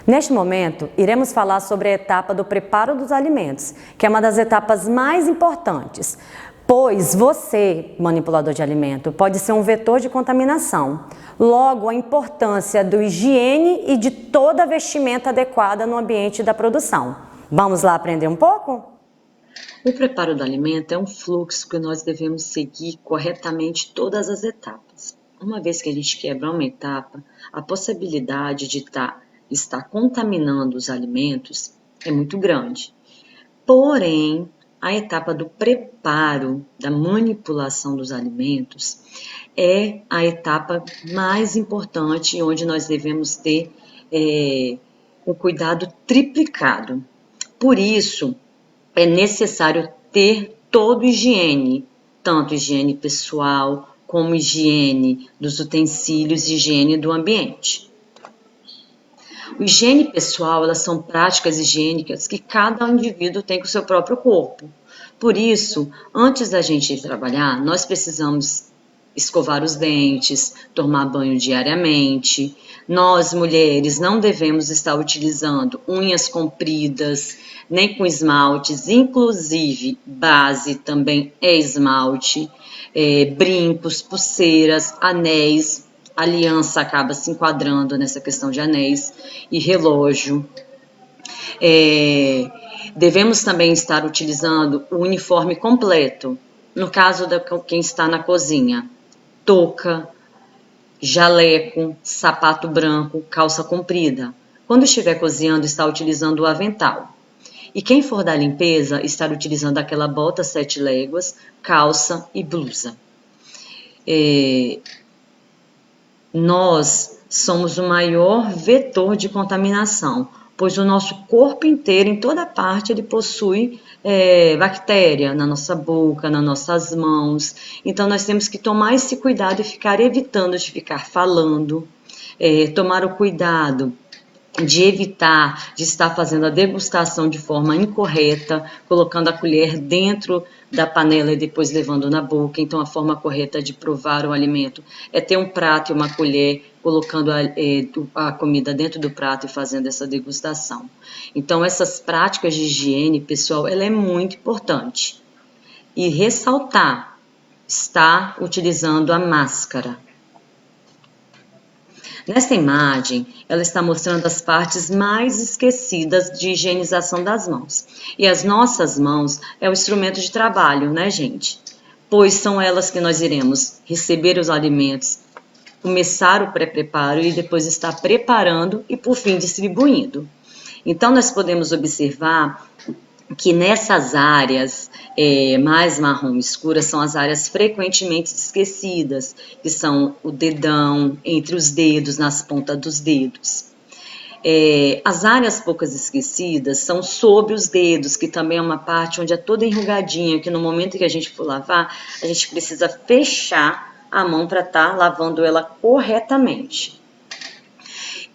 Neste momento, iremos falar sobre a etapa do preparo dos alimentos, que é uma das etapas mais importantes, pois você, manipulador de alimento, pode ser um vetor de contaminação. Logo, a importância do higiene e de toda a vestimenta adequada no ambiente da produção. Vamos lá aprender um pouco? O preparo do alimento é um fluxo que nós devemos seguir corretamente todas as etapas. Uma vez que a gente quebra uma etapa, a possibilidade de estar contaminando os alimentos é muito grande. Porém, a etapa do preparo, da manipulação dos alimentos, é a etapa mais importante, onde nós devemos ter um cuidado triplicado. Por isso, é necessário ter toda higiene, tanto higiene pessoal, como higiene dos utensílios e higiene do ambiente. O higiene pessoal, elas são práticas higiênicas que cada indivíduo tem com o seu próprio corpo. Por isso, antes da gente ir trabalhar, nós precisamos escovar os dentes, tomar banho diariamente. Nós, mulheres, não devemos estar utilizando unhas compridas, nem com esmaltes, inclusive base também é esmalte, brincos, pulseiras, anéis. Aliança acaba se enquadrando nessa questão de anéis e relógio. Devemos também estar utilizando o uniforme completo, no caso de quem está na cozinha, touca, jaleco, sapato branco, calça comprida. Quando estiver cozinhando, está utilizando o avental. E quem for da limpeza, estar utilizando aquela bota 7 léguas, calça e blusa. Nós somos o maior vetor de contaminação, pois o nosso corpo inteiro, em toda parte, ele possui bactéria na nossa boca, nas nossas mãos. Então, nós temos que tomar esse cuidado e ficar evitando de ficar falando, tomar o cuidado de evitar de estar fazendo a degustação de forma incorreta, colocando a colher dentro da panela e depois levando na boca. Então, a forma correta de provar o alimento é ter um prato e uma colher, colocando a comida dentro do prato e fazendo essa degustação. Então, essas práticas de higiene, pessoal, ela é muito importante. E ressaltar, estar utilizando a máscara. Nesta imagem, ela está mostrando as partes mais esquecidas de higienização das mãos. E as nossas mãos é o instrumento de trabalho, né, gente? Pois são elas que nós iremos receber os alimentos, começar o pré-preparo e depois estar preparando e, por fim, distribuindo. Então, nós podemos observar que nessas áreas mais marrom escuras são as áreas frequentemente esquecidas, que são o dedão, entre os dedos, nas pontas dos dedos. As áreas poucas esquecidas são sobre os dedos, que também é uma parte onde é toda enrugadinha, que no momento que a gente for lavar, a gente precisa fechar a mão para estar lavando ela corretamente.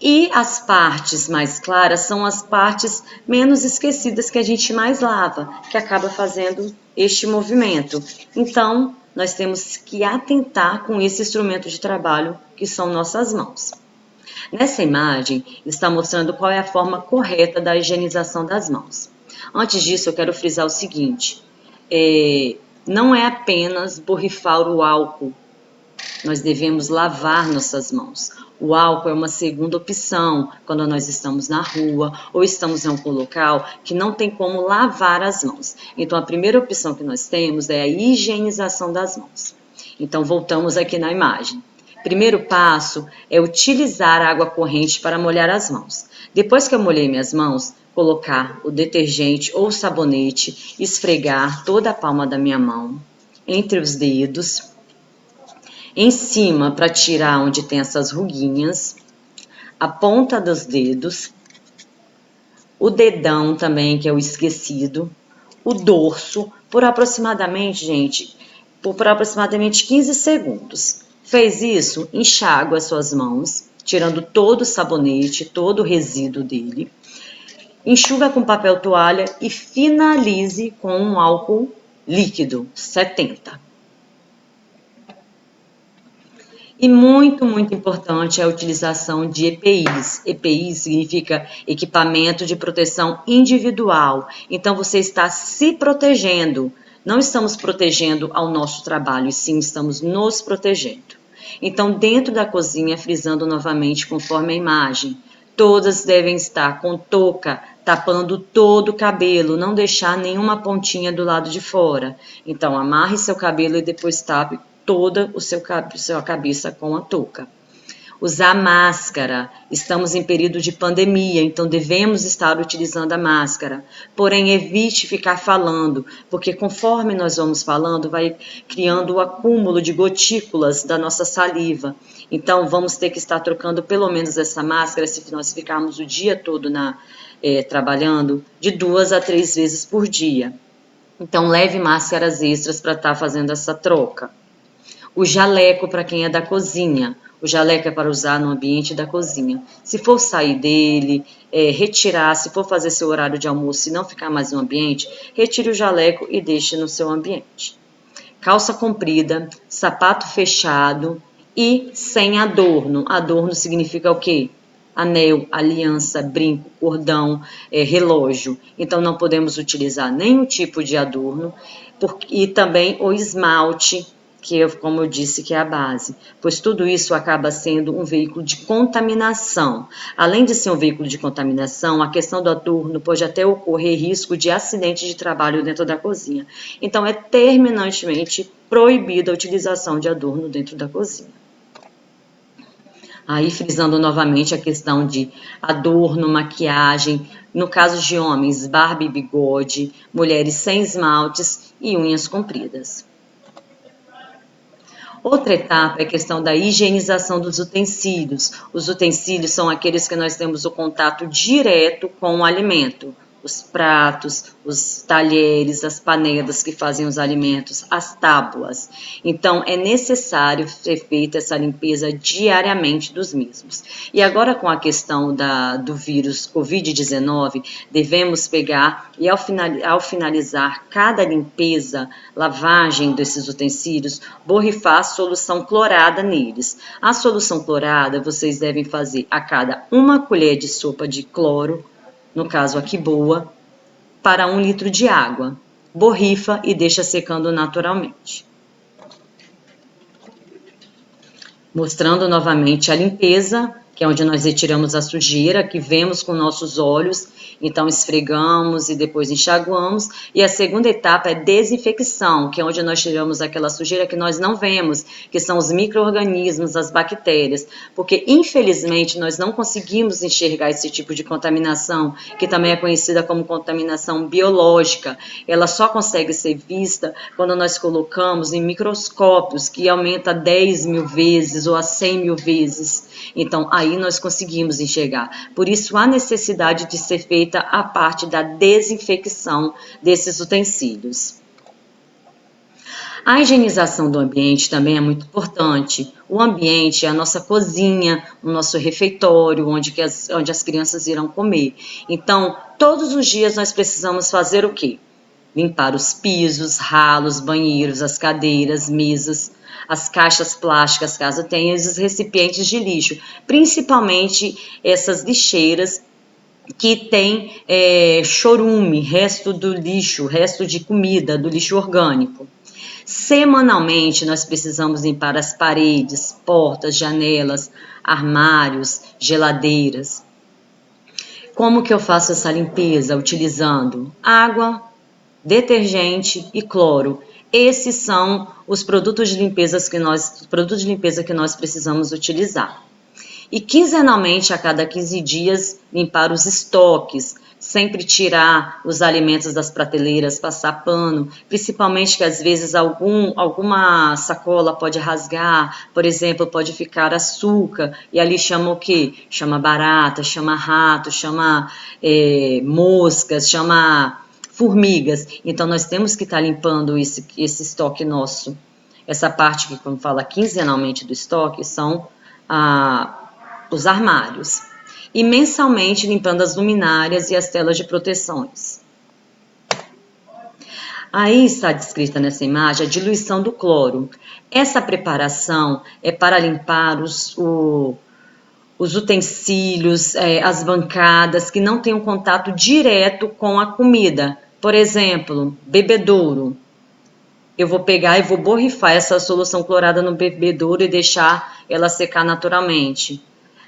E as partes mais claras são as partes menos esquecidas que a gente mais lava, que acaba fazendo este movimento. Então, nós temos que atentar com esse instrumento de trabalho que são nossas mãos. Nessa imagem, está mostrando qual é a forma correta da higienização das mãos. Antes disso, eu quero frisar o seguinte, não é apenas borrifar o álcool, nós devemos lavar nossas mãos. O álcool é uma segunda opção quando nós estamos na rua ou estamos em algum local que não tem como lavar as mãos. Então, a primeira opção que nós temos é a higienização das mãos. Então, voltamos aqui na imagem. Primeiro passo é utilizar água corrente para molhar as mãos. Depois que eu molhei minhas mãos, colocar o detergente ou sabonete, esfregar toda a palma da minha mão entre os dedos, em cima para tirar onde tem essas ruguinhas, a ponta dos dedos, o dedão também, que é o esquecido, o dorso, por aproximadamente, gente, por aproximadamente 15 segundos. Fez isso? Enxágue as suas mãos, tirando todo o sabonete, todo o resíduo dele. Enxuga com papel toalha e finalize com um álcool líquido, 70. E muito, muito importante é a utilização de EPIs. EPI significa equipamento de proteção individual. Então, você está se protegendo. Não estamos protegendo ao nosso trabalho, e sim estamos nos protegendo. Então, dentro da cozinha, frisando novamente conforme a imagem, todas devem estar com touca, tapando todo o cabelo, não deixar nenhuma pontinha do lado de fora. Então, amarre seu cabelo e depois tape toda sua cabeça com a touca. Usar máscara. Estamos em período de pandemia, então devemos estar utilizando a máscara. Porém, evite ficar falando, porque conforme nós vamos falando, vai criando o acúmulo de gotículas da nossa saliva. Então, vamos ter que estar trocando pelo menos essa máscara, se nós ficarmos o dia todo trabalhando, de 2 a 3 vezes por dia. Então, leve máscaras extras para estar fazendo essa troca. O jaleco para quem é da cozinha. O jaleco é para usar no ambiente da cozinha. Se for sair dele, retirar, se for fazer seu horário de almoço e não ficar mais no ambiente, retire o jaleco e deixe no seu ambiente. Calça comprida, sapato fechado e sem adorno. Adorno significa o quê? Anel, aliança, brinco, cordão, relógio. Então não podemos utilizar nenhum tipo de adorno e também o esmalte, que como eu disse, que é a base, pois tudo isso acaba sendo um veículo de contaminação. Além de ser um veículo de contaminação, a questão do adorno pode até ocorrer risco de acidente de trabalho dentro da cozinha. Então é terminantemente proibida a utilização de adorno dentro da cozinha. Aí frisando novamente a questão de adorno, maquiagem, no caso de homens, barba e bigode, mulheres sem esmaltes e unhas compridas. Outra etapa é a questão da higienização dos utensílios. Os utensílios são aqueles que nós temos o contato direto com o alimento. Os pratos, os talheres, as panelas que fazem os alimentos, as tábuas. Então, é necessário ser feita essa limpeza diariamente dos mesmos. E agora, com a questão do vírus Covid-19, devemos pegar e, ao finalizar cada limpeza, lavagem desses utensílios, borrifar solução clorada neles. A solução clorada vocês devem fazer a cada 1 colher de sopa de cloro, no caso aqui boa, para 1 litro de água. Borrifa e deixa secando naturalmente. Mostrando novamente a limpeza, que é onde nós retiramos a sujeira, que vemos com nossos olhos, então esfregamos e depois enxaguamos. E a segunda etapa é desinfecção, que é onde nós tiramos aquela sujeira que nós não vemos, que são os micro-organismos, as bactérias, porque infelizmente nós não conseguimos enxergar esse tipo de contaminação, que também é conhecida como contaminação biológica. Ela só consegue ser vista quando nós colocamos em microscópios, que aumenta 10.000 vezes ou a 100.000 vezes. Então, aí nós conseguimos enxergar. Por isso, há necessidade de ser feita a parte da desinfecção desses utensílios. A higienização do ambiente também é muito importante. O ambiente é a nossa cozinha, o nosso refeitório, onde as crianças irão comer. Então, todos os dias nós precisamos fazer o quê? Limpar os pisos, ralos, banheiros, as cadeiras, mesas, as caixas plásticas, caso tenha, e os recipientes de lixo, principalmente essas lixeiras que tem chorume, resto do lixo, resto de comida, do lixo orgânico. Semanalmente, nós precisamos limpar as paredes, portas, janelas, armários, geladeiras. Como que eu faço essa limpeza? Utilizando água, detergente e cloro. Esses são os produtos de limpeza que nós precisamos utilizar. E quinzenalmente, a cada 15 dias, limpar os estoques, sempre tirar os alimentos das prateleiras, passar pano, principalmente que às vezes alguma sacola pode rasgar, por exemplo, pode ficar açúcar, e ali chama o quê? Chama barata, chama rato, chama moscas, chama formigas. Então nós temos que estar limpando esse estoque nosso. Essa parte que, como fala quinzenalmente do estoque, são os armários. E mensalmente limpando as luminárias e as telas de proteções. Aí está descrita nessa imagem a diluição do cloro. Essa preparação é para limpar os utensílios, as bancadas que não têm um contato direto com a comida. Por exemplo, bebedouro. Eu vou pegar e vou borrifar essa solução clorada no bebedouro e deixar ela secar naturalmente.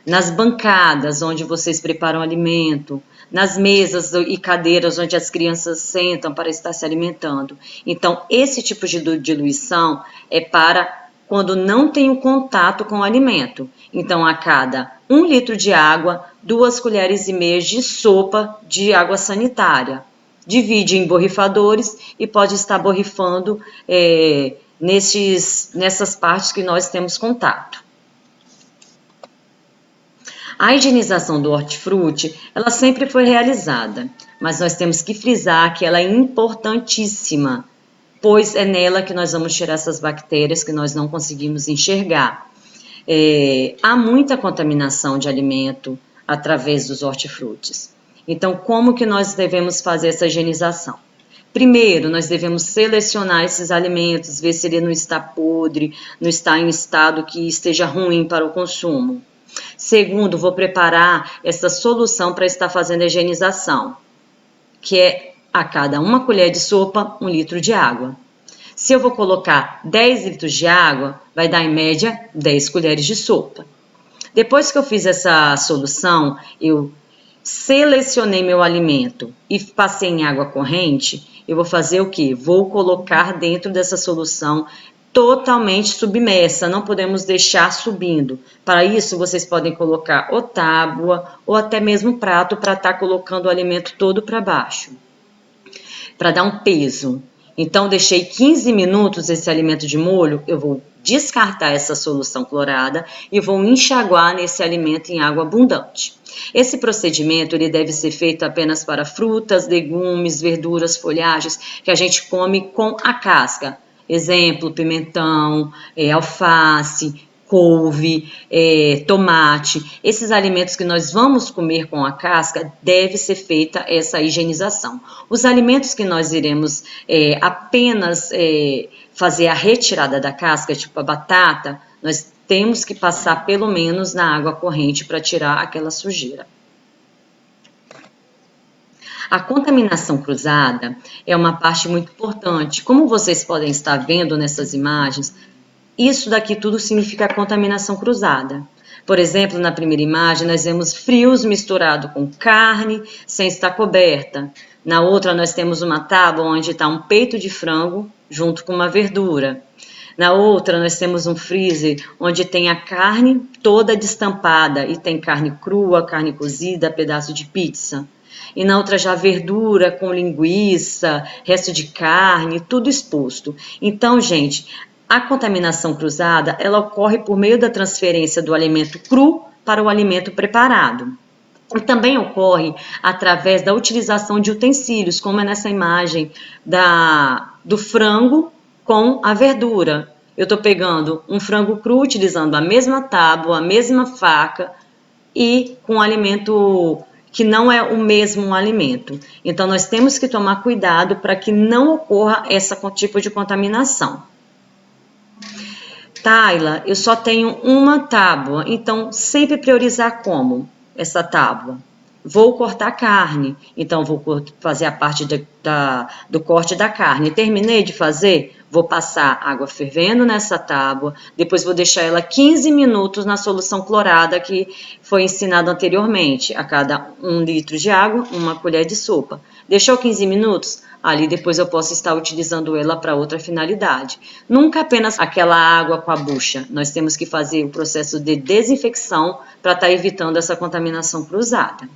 Nas bancadas onde vocês preparam alimento, nas mesas e cadeiras onde as crianças sentam para estar se alimentando. Então, esse tipo de diluição é para quando não tem o contato com o alimento. Então, a cada 1 litro de água, 2 colheres e meia de sopa de água sanitária. Divide em borrifadores e pode estar borrifando nessas partes que nós temos contato. A higienização do hortifruti, ela sempre foi realizada, mas nós temos que frisar que ela é importantíssima, pois é nela que nós vamos tirar essas bactérias que nós não conseguimos enxergar. Há muita contaminação de alimento através dos hortifrutis. Então, como que nós devemos fazer essa higienização? Primeiro, nós devemos selecionar esses alimentos, ver se ele não está podre, não está em estado que esteja ruim para o consumo. Segundo, vou preparar essa solução para estar fazendo a higienização, que é a cada 1 colher de sopa, 1 litro de água. Se eu vou colocar 10 litros de água, vai dar em média 10 colheres de sopa. Depois que eu fiz essa solução, eu selecionei meu alimento e passei em água corrente, eu vou fazer o quê? Vou colocar dentro dessa solução totalmente submersa, não podemos deixar subindo. Para isso, vocês podem colocar ou tábua ou até mesmo prato para estar colocando o alimento todo para baixo, para dar um peso. Então, deixei 15 minutos esse alimento de molho, eu vou descartar essa solução clorada e vou enxaguar nesse alimento em água abundante. Esse procedimento ele deve ser feito apenas para frutas, legumes, verduras, folhagens que a gente come com a casca. Exemplo, pimentão, alface, couve, tomate. Esses alimentos que nós vamos comer com a casca, deve ser feita essa higienização. Os alimentos que nós iremos apenas fazer a retirada da casca, tipo a batata, nós temos que passar pelo menos na água corrente para tirar aquela sujeira. A contaminação cruzada é uma parte muito importante. Como vocês podem estar vendo nessas imagens, isso daqui tudo significa contaminação cruzada. Por exemplo, na primeira imagem, nós vemos frios misturado com carne sem estar coberta. Na outra, nós temos uma tábua onde está um peito de frango junto com uma verdura. Na outra, nós temos um freezer onde tem a carne toda destampada e tem carne crua, carne cozida, pedaço de pizza. E na outra já verdura com linguiça, resto de carne, tudo exposto. Então, gente, a contaminação cruzada, ela ocorre por meio da transferência do alimento cru para o alimento preparado. E também ocorre através da utilização de utensílios, como é nessa imagem do frango com a verdura. Eu estou pegando um frango cru, utilizando a mesma tábua, a mesma faca e com um alimento que não é o mesmo alimento. Então, nós temos que tomar cuidado para que não ocorra esse tipo de contaminação. Tayla, eu só tenho uma tábua, então sempre priorizar como essa tábua? Vou cortar carne, então vou fazer a parte do corte da carne. Terminei de fazer? Vou passar água fervendo nessa tábua, depois vou deixar ela 15 minutos na solução clorada que foi ensinado anteriormente. A cada 1 litro de água, 1 colher de sopa. Deixou 15 minutos? Ali depois eu posso estar utilizando ela para outra finalidade. Nunca apenas aquela água com a bucha. Nós temos que fazer o processo de desinfecção para estar evitando essa contaminação cruzada.